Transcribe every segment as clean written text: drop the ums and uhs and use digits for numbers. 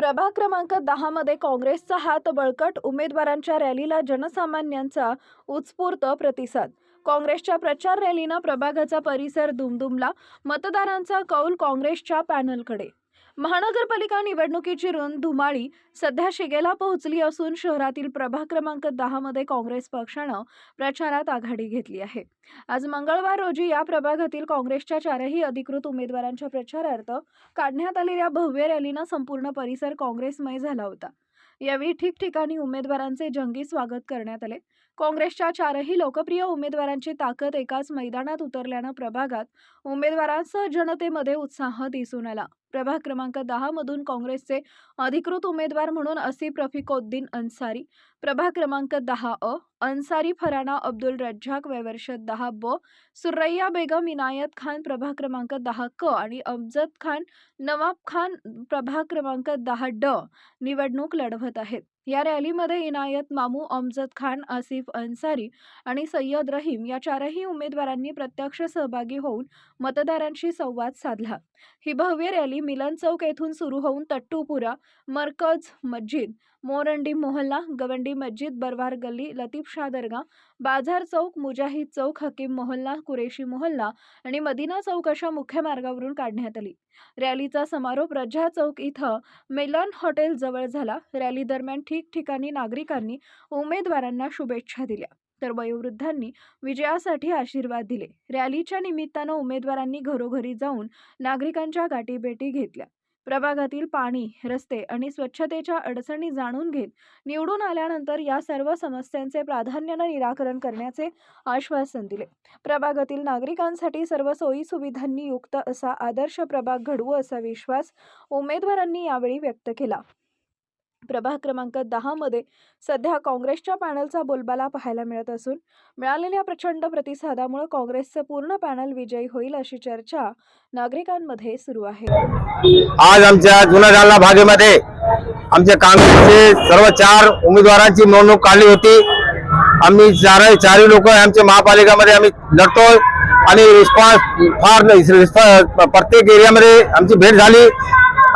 प्रभाग क्रमांक 10 मध्ये काँग्रेसचा हात बळकट, उमेदवारांच्या रॅलीला जनसामान्यांचा उत्स्फूर्त प्रतिसाद। काँग्रेसच्या प्रचार रॅलीनं प्रभागाचा परिसर दुमदुमला, मतदारांचा कौल काँग्रेसच्या पॅनलकडे। महानगरपालिका निवडणुकीची रणधुमाळी सध्या शिगेला पोहोचली असून शहरातील प्रभाग क्रमांक 10 मध्ये काँग्रेस पक्षानं प्रचारात आघाडी घेतली आहे। आज मंगळवार रोजी या प्रभागातील काँग्रेसच्या चारही अधिकृत उमेदवारांच्या प्रचारार्थ काढण्यात आलेल्या भव्य रॅलीनं संपूर्ण परिसर काँग्रेसमय झाला होता। यावेळी ठिकठिकाणी उमेदवारांचे जंगी स्वागत करण्यात आले। काँग्रेसच्या चारही लोकप्रिय उमेदवारांची ताकद एकाच मैदानात उतरल्यानं प्रभागात उमेदवारांसह जनतेमध्ये उत्साह दिसून आला। प्रभाग क्रमांक 10 मधून काँग्रेसचे अधिकृत उमेदवार म्हणून आसिफ रफिकोद्दीन अन्सारी, प्रभाग क्रमांक 10 अन्सारी फराना अब्दुल रज्जाक, वयवर्षद 10 सुरैया बेगम इनायत खान, प्रभाग क्रमांक 10 आणि अमजद खान नवाब खान, प्रभाग क्रमांक 10 निवडणूक लढवत आहेत। या रॅलीमध्ये इनायत मामू, अमजद खान, आसिफ अन्सारी आणि सय्यद रहीम या चारही उमेदवारांनी प्रत्यक्ष सहभागी होऊन मतदारांशी संवाद साधला। ही भव्य रॅली मिलन चौक येथून सुरू होऊन तट्टूपुरा, मरकज मस्जिद, मोरंडी मोहल्ला, गवंडी मस्जिद, बरवार गल्ली, लतीफ शाह दर्गा, बाजार चौक, मुजाहिद चौक, हकीम मोहल्ला, कुरेशी मोहल्ला आणि मदीना चौक अशा मुख्य मार्गावरून काढण्यात आली। रॅलीचा समारोप रजा चौक इथं मिलन हॉटेल जवळ झाला। रॅली दरम्यान ठिकठिकाणी नागरिकांनी उमेदवारांना शुभेच्छा दिल्या, तर वयोवृद्धांनी विजयासाठी आशीर्वाद दिले। रॅलीच्या निमित्तानं उमेदवारांनी घरोघरी जाऊन नागरिकांच्या गाठीभेटी घेतल्या। प्रभागातील पाणी, रस्ते आणि स्वच्छतेच्या अडचणी जाणून घेत निवडून आल्यानंतर या सर्व समस्यांचे प्राधान्याने निराकरण करण्याचे आश्वासन दिले। प्रभागातील नागरिकांसाठी सर्व सोयी सुविधांनी युक्त असा आदर्श प्रभाग घडवू असा विश्वास उमेदवारांनी यावेळी व्यक्त केला। प्रभाग क्रमांक 10 मध्ये सध्या काँग्रेसच्या पॅनलचा बोलबाला पाहायला मिळत असून मिळालेल्या प्रचंड प्रतिसादामुळे काँग्रेसचे पूर्ण पॅनल विजयी होईल अशी चर्चा नागरिकांमध्ये सुरू आहे। आज आमच्या जुना जालना भागामध्ये आमच्या काँग्रेसचे सर्व 4 उमेदवारांची निवडणूक काढली होती। आम्ही चारही लोक आमच्या महापालिकेमध्ये आम्ही लढतोय आणि रिस्पॉन्स प्रत्येक एरियामध्ये आमची भेट झाली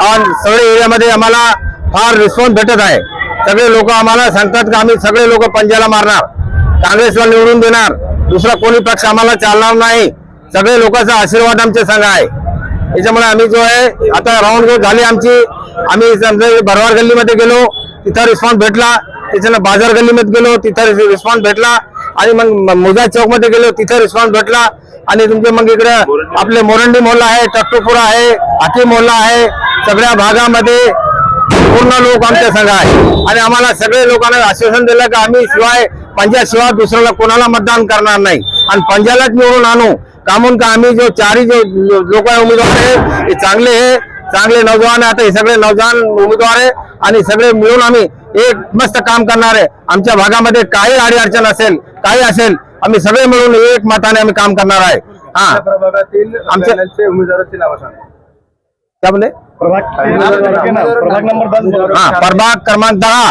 आणि सगळे एरियामध्ये आम्हाला फार रिस्पॉन्स भेटत आहे। सगळे लोक आम्हाला सांगतात की आम्ही सगळे लोक पंजाला मारणार, काँग्रेसला निवडून देणार, दुसरा कोणी पक्ष आम्हाला चालणार नाही। सगळे लोकांचा आशीर्वाद आमच्या संग आहे। याच्यामुळे आम्ही जो आहे आता राऊंड झाली आमची। आम्ही बरवार गल्लीमध्ये गेलो, तिथं रिस्पॉन्स भेटला। त्याच्यानं बाजार गल्लीमध्ये गेलो, तिथं रिस्पॉन्स भेटला आणि मग मुजाहिद चौकमध्ये गेलो, तिथं रिस्पॉन्स भेटला। आणि तुमचे मग इकडे आपले मोरंडी मोहल्ला आहे, तट्टूपुरा आहे, हकीम मोहल्ला आहे, सगळ्या भागामध्ये पूर्ण लोक आमच्या संघ आहे। आणि आम्हाला सगळे लोकांना आश्वासन दिलं की आम्ही पंजाशिवाय दुसऱ्याला कोणाला मतदान करणार नाही आणि पंजालाच निवडून आणू। कामून का आम्ही जो चारही जो लोक उमेदवार आहे हे चांगले नौजवान आहे। आता हे सगळे नौजवान उमेदवार आहे आणि सगळे मिळून आम्ही एक मस्त काम करणार आहे। आमच्या भागामध्ये काही अडचण असेल, काही असेल, आम्ही सगळे मिळून एक मताने आम्ही काम करणार आहे। आमच्या उमेदवारांची नाव सांगा। क्या बोले? प्रभाग नंबर 10, प्रभाग क्रमांक 10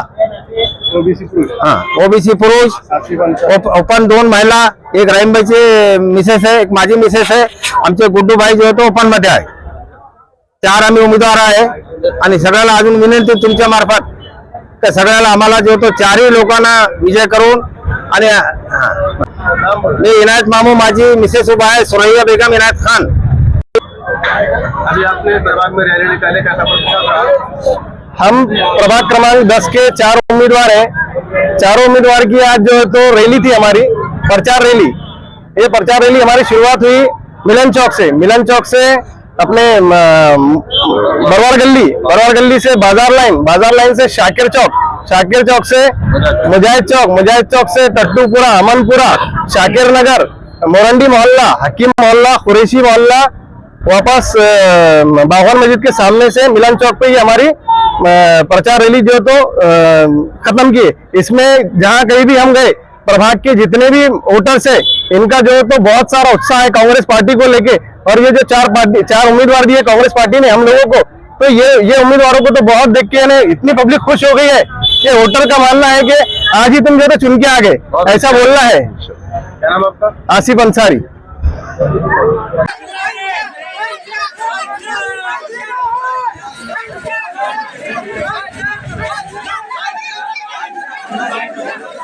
ओबीसी पुरुष, ओपन 2 महिला, एक राईमबाईची मिसेस आहे, एक माझी मिसेस आहे, आमचे गुड्डू भाई जो तो ओपन मध्ये आहे। 4 आम्ही उमेदवार आहे आणि सगळ्याला अजून विनंती तुमच्या मार्फत तर सगळ्याला आम्हाला जो तो 4ही लोकांना विजय करून आणि मी इनायत मामू, माझी मिसेस उभा आहे सुरैया बेगम इनायत खान। अभी आपने प्रभाग में रैली निकाले, कैसा प्रतिसाद रहा? हम प्रभाग क्रमांक 10 के 4 उम्मीदवार हैं। 4 उम्मीदवार की आज जो तो रैली थी हमारी, प्रचार रैली। ये प्रचार रैली हमारी शुरुआत हुई मिलन चौक से अपने बरवार गल्ली से बाजार लाइन से शाकिर चौक से मुजाहिद चौक से तट्टूपुरा, अमनपुरा, शाकिर नगर, मोरंडी मोहल्ला, हकीम मोहल्ला, कुरेशी मोहल्ला, वापस बागवान मस्जिद के सामने से मिलन चौक पे ही हमारी प्रचार रैली जो तो खत्म की। इसमें जहां कहीं भी हम गए, प्रभाग के जितने भी वोटर्स है इनका जो तो बहुत सारा उत्साह है कांग्रेस पार्टी को लेके। और ये जो 4 उम्मीदवार दिए कांग्रेस पार्टी ने हम लोगों को, तो ये उम्मीदवारों को तो बहुत देख के इतनी पब्लिक खुश हो गई है कि वोटर का मानना है कि आज ही तुम जो तो चुन के आ गए, ऐसा बोलना है। क्या नाम आपका? आसिफ अंसारी। Yeah. है